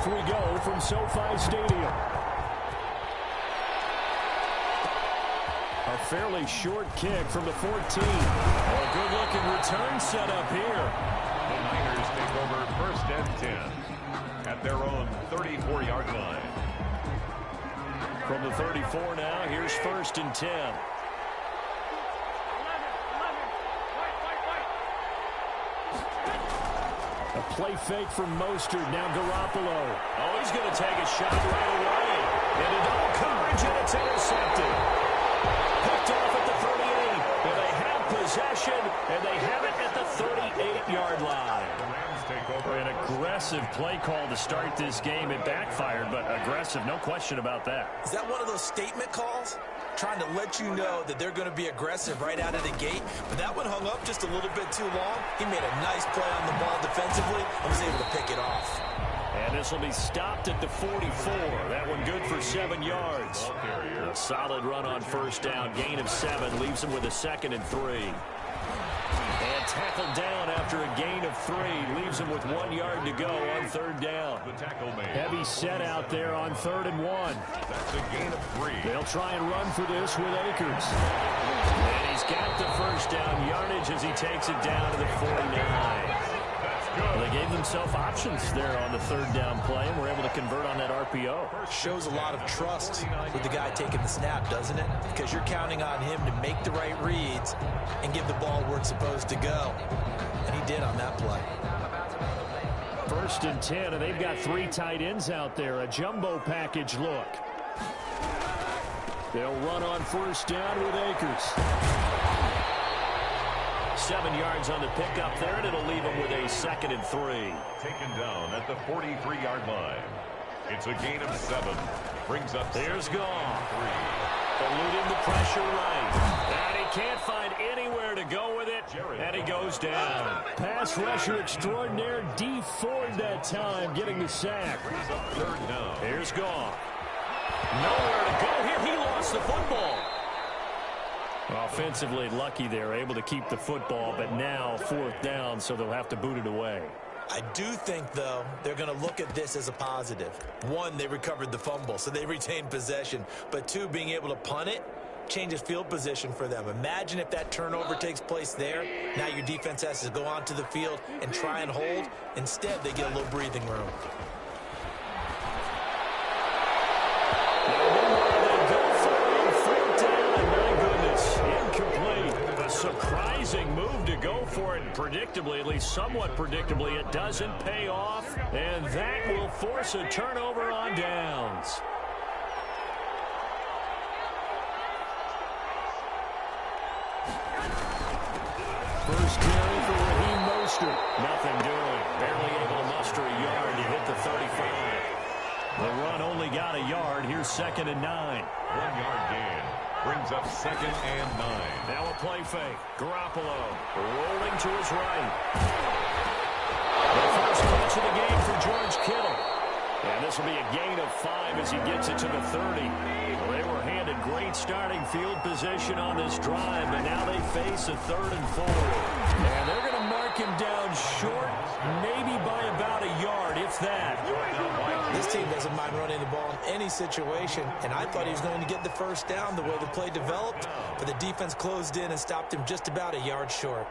we go from SoFi Stadium. A fairly short kick from the 14. A good-looking return set up here. The Niners take over 1st and 10 at their own 34-yard line. From the 34 now, here's 1st and 10. A play fake from Mostert. Now Garoppolo. Oh, he's going to take a shot right away. And a double coverage, and it's intercepted. Picked off at the 38. And they have possession, and they have it at the 38-yard line. The Rams take over. An aggressive play call to start this game. It backfired, but aggressive, no question about that. Is that one of those statement calls? Trying to let you know that they're going to be aggressive right out of the gate. But that one hung up just a little bit too long. He made a nice play on the ball defensively and was able to pick it off. And this will be stopped at the 44. That one good for 7 yards. A solid run on 1st down. Gain of 7 leaves him with a 2nd and 3. And tackled down after a gain of 3. Leaves him with 1 yard to go on 3rd down. The tackle made. Heavy set out there on 3rd and 1. That's a gain of 3. They'll try and run for this with Akers. And he's got the 1st down yardage as he takes it down to the 49. Well, they gave themselves options there on the 3rd down play, and were able to convert on that RPO. Shows a lot of trust with the guy taking the snap, doesn't it? Because you're counting on him to make the right reads and give the ball where it's supposed to go. And he did on that play. 1st and 10, and they've got 3 tight ends out there. A jumbo package look. They'll run on 1st down with Akers. 7 yards on the pickup there, and it'll leave him with a 2nd and 3. Taken down at the 43-yard line. It's a gain of 7. Brings up. There's Goff. Eluding the pressure right. And he can't find anywhere to go with it, and he goes down. Pass rusher extraordinaire, D Ford that time, getting the sack. Brings up 3rd down. Here's Goff. Nowhere to go here. He lost the football. Offensively lucky there, able to keep the football, but now 4th down, so they'll have to boot it away. I do think, though, they're going to look at this as a positive. 1, they recovered the fumble, so they retained possession. But 2, being able to punt it changes field position for them. Imagine if that turnover takes place there. Now your defense has to go onto the field and try and hold. Instead, they get a little breathing room. Surprising move to go for it, predictably, at least somewhat predictably, it doesn't pay off, and that will force a turnover on downs. First carry for Raheem Mostert. Nothing doing. Barely able to muster a yard to hit the 35. The run only got a yard. Here's 2nd and 9. 1-yard gain. Brings up 2nd and 9. Now a play fake. Garoppolo rolling to his right. The first catch of the game for George Kittle. And this will be a gain of 5 as he gets it to the 30. Well, they were handed great starting field position on this drive, but now they face a 3rd and 4. And they're going to mark him down short, maybe by about a yard, if that. This team doesn't mind running the ball in any situation, and I thought he was going to get the 1st down the way the play developed, but the defense closed in and stopped him just about a yard short.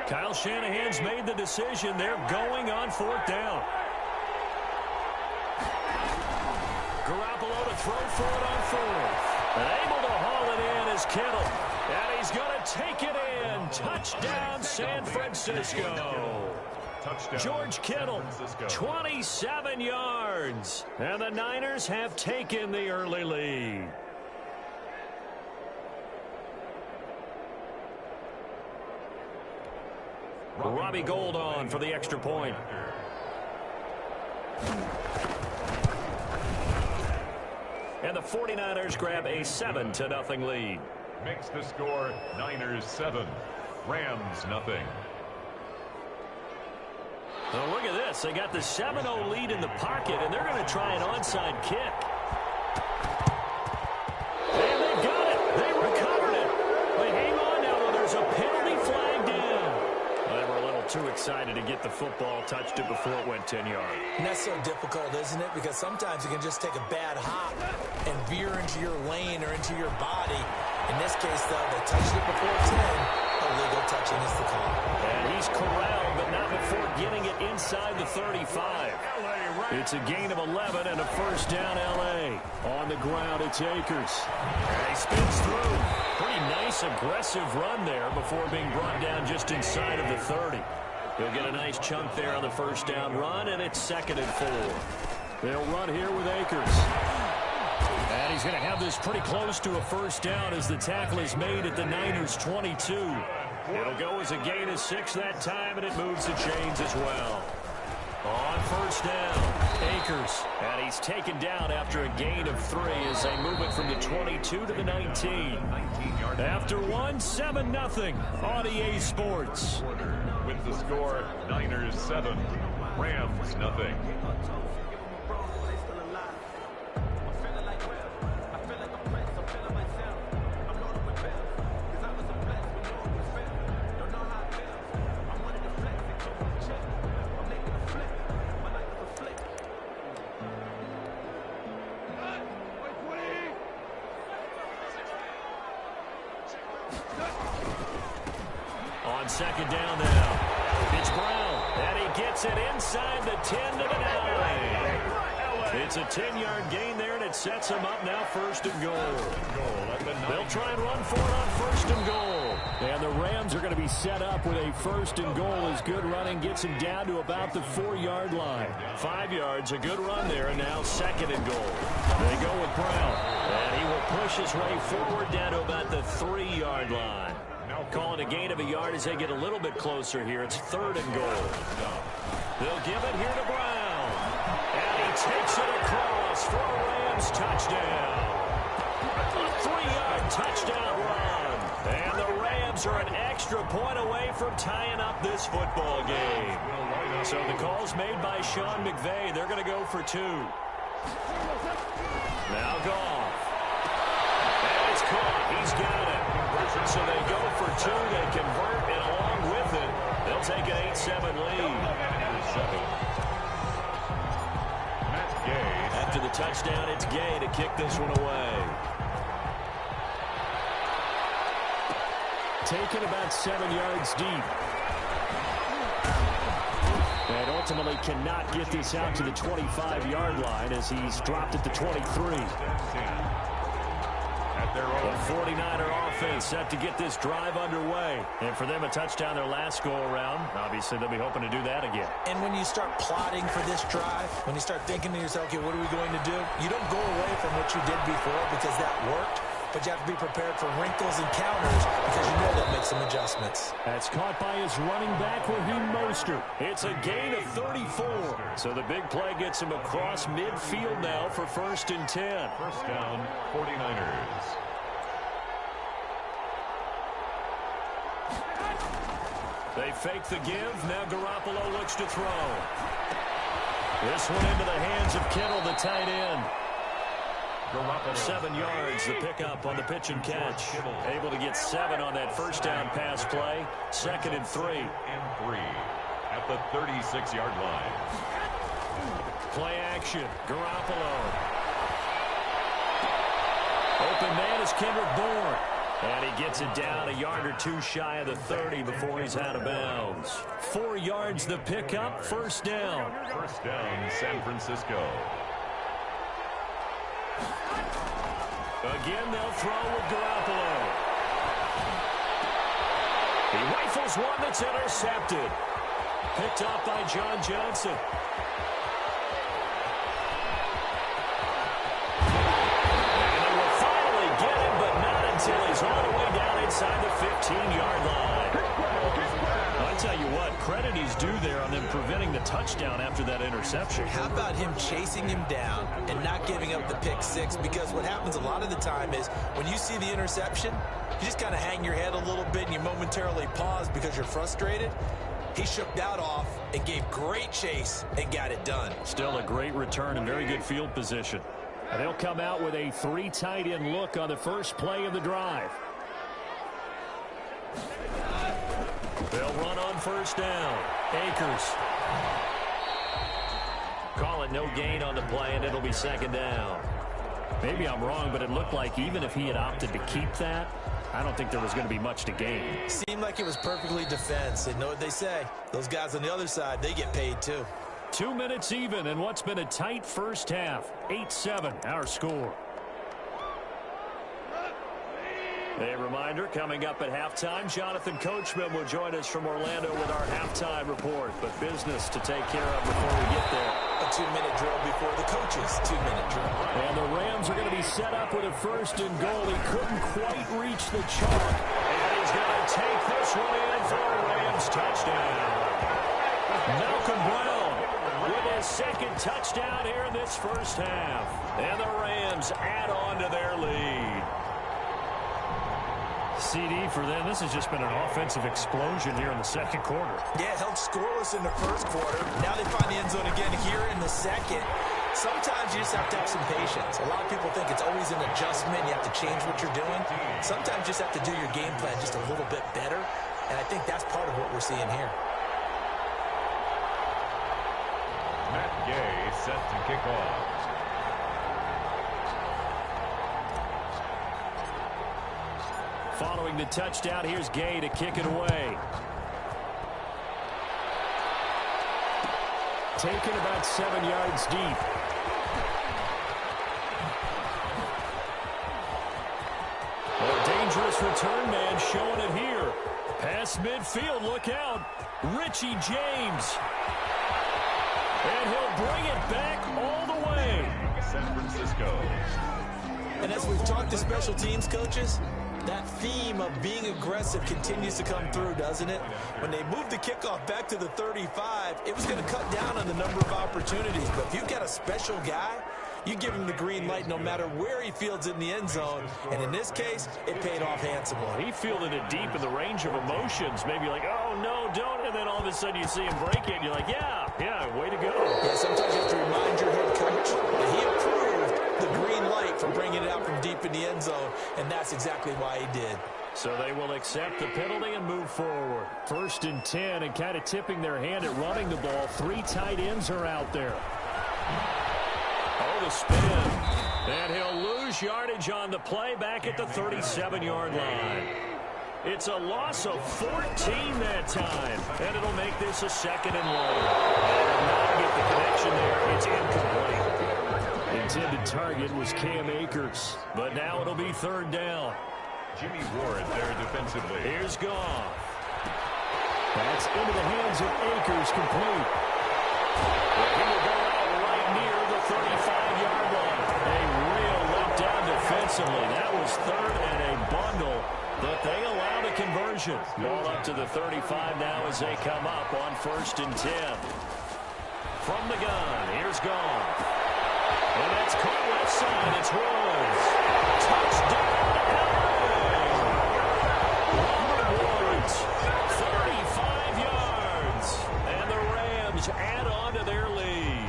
Kyle Shanahan's made the decision. They're going on 4th down. Garoppolo to throw for it on 4th. And able to haul it in is Kittle. And he's going to take it in. Touchdown, San Francisco. Touchdown. George Kittle, 27 yards. And the Niners have taken the early lead. Robbie Gould on for the extra point. And the 49ers grab a 7-0 lead. Makes the score Niners 7, Rams nothing. Well, look at this. They got the 7-0 lead in the pocket, and they're going to try an onside kick. And they got it. They recovered it. They hang on now, though. There's a penalty flagged in. They were a little too excited to get the football, touched it before it went 10 yards. And that's so difficult, isn't it? Because sometimes you can just take a bad hop and veer into your lane or into your body. In this case, though, they touched it before 10. Illegal touching is the call. And he's corralled, but not before getting it inside the 35. It's a gain of 11 and a first down, L.A. On the ground, it's Akers. And he spins through. Pretty nice, aggressive run there before being brought down just inside of the 30. He'll get a nice chunk there on the first down run, and it's 2nd and 4. They'll run here with Akers. And he's going to have this pretty close to a first down as the tackle is made at the Niners' 22. It'll go as a gain of 6 that time, and it moves the chains as well. On first down, Akers. And he's taken down after a gain of 3 as they move it from the 22 to the 19. After 7-0 on EA Sports. With the score, Niners 7, Rams nothing. On second down now, it's Brown, and he gets it inside the 10 to the 9. It's a 10-yard gain there, and it sets him up now 1st and goal. They'll try and run for it on 1st and goal. And the Rams are going to be set up with a 1st and goal as good running gets him down to about the 4-yard line. 5 yards, a good run there, and now 2nd and goal. They go with Brown, and he will push his way forward down to about the 3-yard line. Calling a gain of a yard as they get a little bit closer here. It's 3rd and goal. They'll give it here to Brown. And he takes it across for a Rams touchdown. A 3-yard touchdown run. And the Rams are an extra point away from tying up this football game. So the call's made by Sean McVay. They're going to go for 2. Now Goff. And it's caught. He's got it. So they go for 2, they convert, and along with it, they'll take an 8-7 lead. After the touchdown, it's Gay to kick this one away. Taken about 7 yards deep. And ultimately cannot get this out to the 25-yard line as he's dropped at the 23. The 49er offense set to get this drive underway. And for them, a touchdown their last go-around. Obviously, they'll be hoping to do that again. And when you start plotting for this drive, when you start thinking to yourself, okay, what are we going to do? You don't go away from what you did before because that worked. But you have to be prepared for wrinkles and counters because you know they'll make some adjustments. That's caught by his running back, Raheem Mostert. It's a gain of 34. So the big play gets him across midfield now for 1st and 10. First down, 49ers. They fake the give. Now Garoppolo looks to throw. This one into the hands of Kittle, the tight end. 7 yards, the pickup on the pitch and catch. Able to get 7 on that first down pass play. 2nd and 3. At the 36-yard line. Play action. Garoppolo. Open man is Kendrick Bourne. And he gets it down a yard or 2 shy of the 30 before he's out of bounds. 4 yards the pickup, first down. First down, San Francisco. Again, they'll throw with Garoppolo. He rifles one that's intercepted. Picked up by John Johnson. And they will finally get him, but not until he's all the way down inside the 15-yard line. I'll tell you what, credit is due there on them preventing the touchdown after that interception. How about him chasing him down and not giving up the pick six? Because what happens a lot of the time is when you see the interception, you just kind of hang your head a little bit and you momentarily pause because you're frustrated. He shook that off and gave great chase and got it done. Still a great return and very good field position. And they'll come out with a 3 tight end look on the first play of the drive. They'll run on first down. Akers. Call it no gain on the play, and it'll be second down. Maybe I'm wrong, but it looked like even if he had opted to keep that, I don't think there was going to be much to gain. Seemed like it was perfectly defense. And know what they say? Those guys on the other side, they get paid too. 2 minutes even in what's been a tight first half. 8-7, our score. A reminder, coming up at halftime, Jonathan Coachman will join us from Orlando with our halftime report. But business to take care of before we get there. A 2-minute drill before the coaches' 2-minute drill. And the Rams are going to be set up with a first and goal. He couldn't quite reach the chalk. And he's going to take this one in for a Rams touchdown. Malcolm Brown with his second touchdown here in this first half. And the Rams add on to their lead. CD for them. This has just been an offensive explosion here in the second quarter. Yeah, held scoreless in the first quarter. Now they find the end zone again here in the second. Sometimes you just have to have some patience. A lot of people think it's always an adjustment. You have to change what you're doing. Sometimes you just have to do your game plan just a little bit better. And I think that's part of what we're seeing here. Matt Gay set to kick off. Following the touchdown, here's Gay to kick it away. Taken about 7 yards deep. A dangerous return man showing it here. Past midfield, look out. Richie James. And he'll bring it back all the way. San Francisco. And as we've talked to special teams coaches, that theme of being aggressive continues to come through, doesn't it? When they moved the kickoff back to the 35, it was going to cut down on the number of opportunities. But if you've got a special guy, you give him the green light no matter where he fields it in the end zone. And in this case, it paid off handsomely. He fielded it deep in the range of emotions. Maybe like, oh, no, don't. And then all of a sudden you see him break it, and you're like, yeah, way to go. Yeah, sometimes you have to remind your head coach that he approved the green light for bringing it out from deep in the end zone, and that's exactly why he did. So they will accept the penalty and move forward. 1st and 10, and kind of tipping their hand at running the ball. 3 tight ends are out there. Oh, the spin. And he'll lose yardage on the play back at the 37-yard line. It's a loss of 14 that time, and it'll make this a 2nd and long. And will not get the connection there. It's incomplete. Intended target was Cam Akers, but now it'll be 3rd down. Jimmy Ward there defensively. Here's Goff. That's into the hands of Akers, complete. Well, he will go out right near the 35-yard line. A real letdown defensively. That was 3rd and a bundle, but they allowed a conversion. Ball up to the 35 now as they come up on 1st and 10. From the gun, here's Goff. And that's caught left side. It's Woods. Touchdown, LA! Robert Woods, 35 yards. And the Rams add on to their lead.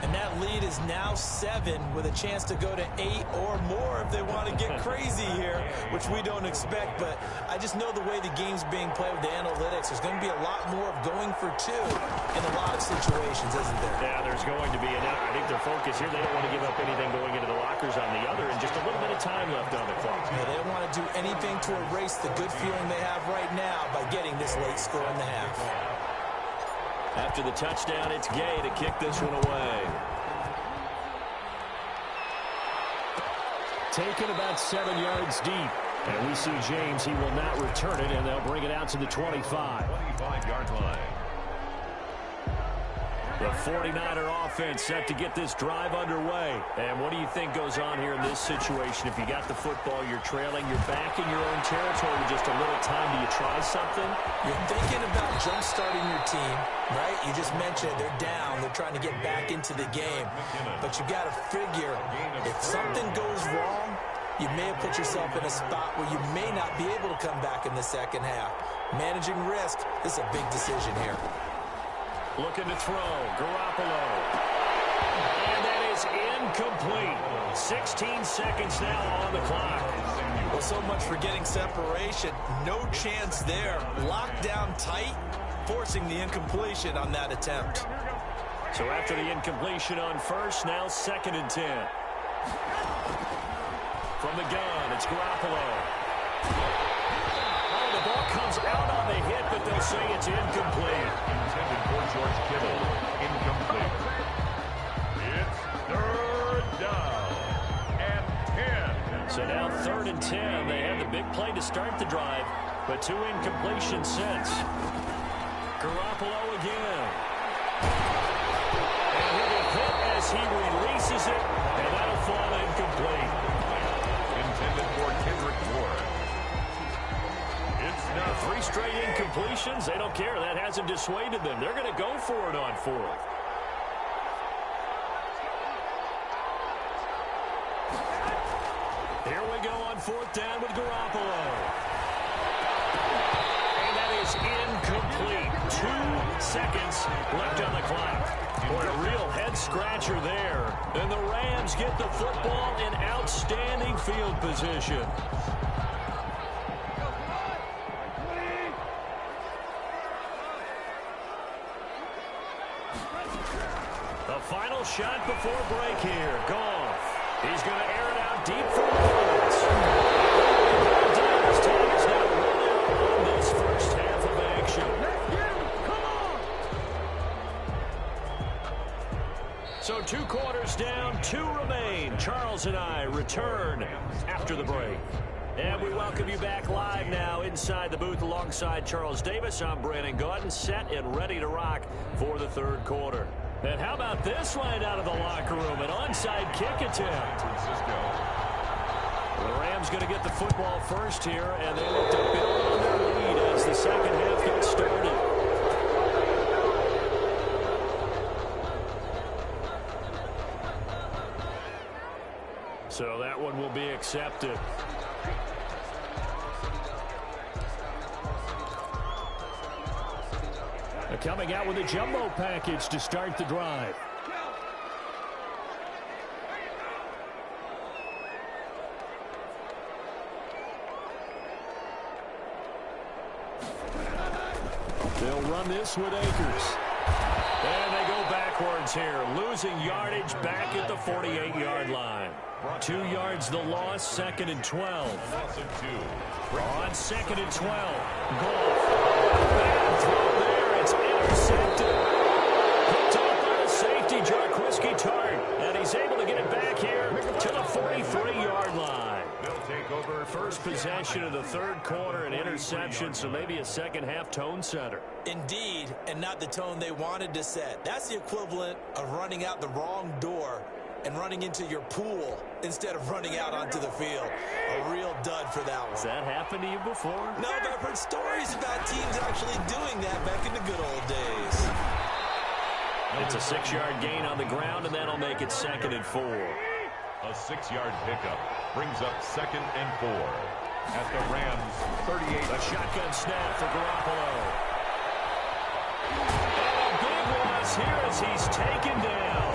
And that lead is now 7 with a chance to go to 8 or more if they want to get crazy here, which we don't expect. But I just know the way the game's being played with the analytics, there's going to be a lot more of going for 2 in a lot of situations, isn't there? Yeah, there's going to be. And I think their focus here, they don't want to give up anything going into the lockers on the other, and just a little bit of time left on the clock. Yeah, they don't want to do anything to erase the good feeling they have right now by getting this late score in the half. After the touchdown, it's Gay to kick this one away. Taken about 7 yards deep. And we see James, he will not return it, and they'll bring it out to the 25. 25-yard line. The 49er offense set to get this drive underway. And what do you think goes on here in this situation? If you got the football, you're trailing, you're back in your own territory with just a little time. Do you try something? You're thinking about jump-starting your team, right? You just mentioned they're down. They're trying to get back into the game. But you got to figure, if something goes wrong, you may have put yourself in a spot where you may not be able to come back in the second half. Managing risk is a big decision here. Looking to throw, Garoppolo. And that is incomplete. 16 seconds now on the clock. Well, so much for getting separation. No chance there. Locked down tight, forcing the incompletion on that attempt. So after the incompletion on first, now 2nd and 10. From the gun, it's Garoppolo. Oh, the ball comes out on the hit, but they'll say it's incomplete. Intended for George Kittle. Incomplete. It's 3rd down and 10. So now 3rd and 10. They had the big play to start the drive, but 2 incompletions since. Garoppolo again. And he'll be hit as he releases it, and that'll fall incomplete. Intended for Kendrick Ward. It's now 3 straight incompletions. They don't care. That hasn't dissuaded them. They're going to go for it on 4th. Here we go on 4th down with Garoppolo. And that is incomplete. 2 seconds left on the clock. Boy, a real head-scratcher there. And the Rams get the football in outstanding field position. The final shot before break here. Goff. He's going to air it out deep for Woods. His time is now running on this first half of action. So 2 quarters down, 2 remain. Charles and I return after the break. And we welcome you back live now inside the booth alongside Charles Davis. I'm Brandon Gaudin, set and ready to rock for the 3rd quarter. And how about this right out of the locker room? An onside kick attempt. The Rams going to get the football first here, and they look to build on their lead as the second half gets started. So that one will be accepted. Coming out with a jumbo package to start the drive. They'll run this with Akers. And they go backwards here, losing yardage back at the 48-yard line. 2 yards the loss, 2nd and 12. On 2nd and 12, Goff. Bad throw there, it's intercepted. Picked off by the safety, Jarquiski Tart. And he's able to get it back here to the 43-yard line. They'll take over First possession of the 3rd quarter, an interception, so maybe a second half tone setter. Indeed, and not the tone they wanted to set. That's the equivalent of running out the wrong door and running into your pool instead of running out onto the field. A real dud for that one. Has that happened to you before? No, but I've heard stories about teams actually doing that back in the good old days. It's a 6-yard gain on the ground, and that'll make it 2nd and 4. A 6-yard pickup brings up 2nd and 4 at the Rams 38. A shotgun snap for Garoppolo. And a big loss here as he's taken down.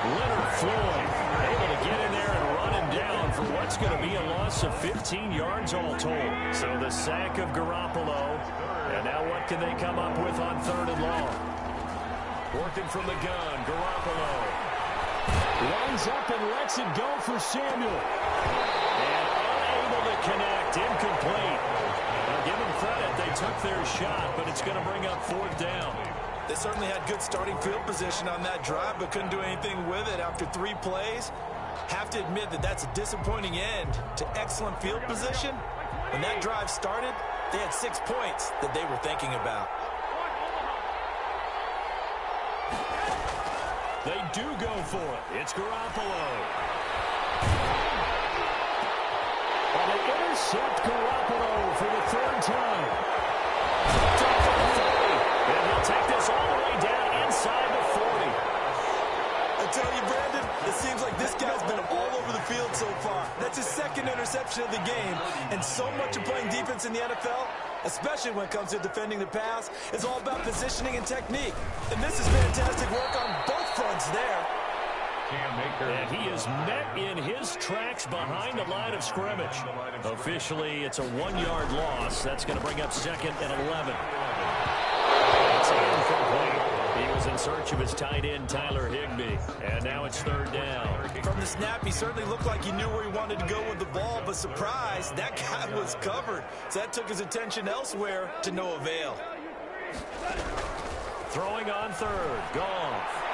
Leonard Floyd able to get in there and run him down for what's going to be a loss of 15 yards all told. So the sack of Garoppolo. And now what can they come up with on 3rd and long? Working from the gun, Garoppolo. Lines up and lets it go for Samuel. And unable to connect, incomplete. Now give them credit, they took their shot, but it's going to bring up 4th down. They certainly had good starting field position on that drive, but couldn't do anything with it after 3 plays. Have to admit that that's a disappointing end to excellent field position. When that drive started, they had 6 points that they were thinking about. They do go for it. It's Garoppolo. And they intercept Garoppolo for the 3rd time. And he'll take this all the way down inside the 40. I tell you, Brandon, it seems like this guy's been all over the field so far. That's his 2nd interception of the game. And so much of playing defense in the NFL, especially when it comes to defending the pass, is all about positioning and technique. And this is fantastic work on both fronts there. And he is met in his tracks behind the line of scrimmage. Officially, it's a 1-yard loss. That's going to bring up 2nd and 11. It's incomplete. He was in search of his tight end, Tyler Higbee. And now it's 3rd down. From the snap, he certainly looked like he knew where he wanted to go with the ball, but surprise, that guy was covered. So that took his attention elsewhere to no avail. Throwing on 3rd. Goff.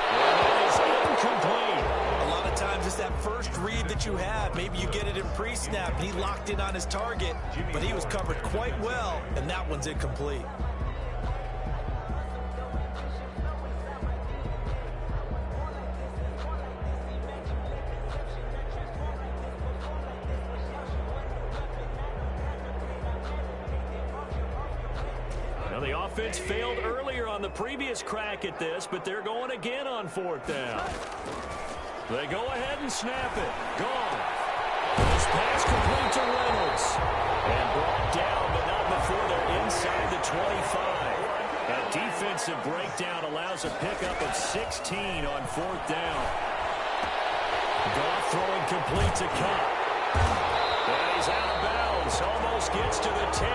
And it is incomplete. A lot of times it's that first read that you have. Maybe you get it in pre-snap, and he locked in on his target, but he was covered quite well, and that one's incomplete. The offense failed earlier on the previous crack at this, but they're going again on 4th down. They go ahead and snap it. Gone. This pass complete to Reynolds. And brought down, but not before they're inside the 25. That defensive breakdown allows a pickup of 16 on 4th down. Goff throwing complete to Cup. And he's out of bounds. Almost gets to the 10.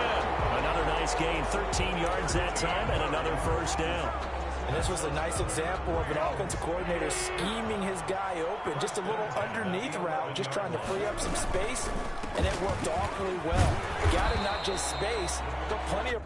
Another nice gain, 13 yards that time, and another 1st down. And this was a nice example of an offensive coordinator scheming his guy open. Just a little underneath route, just trying to free up some space, and it worked awfully well. Got him not just space, but plenty of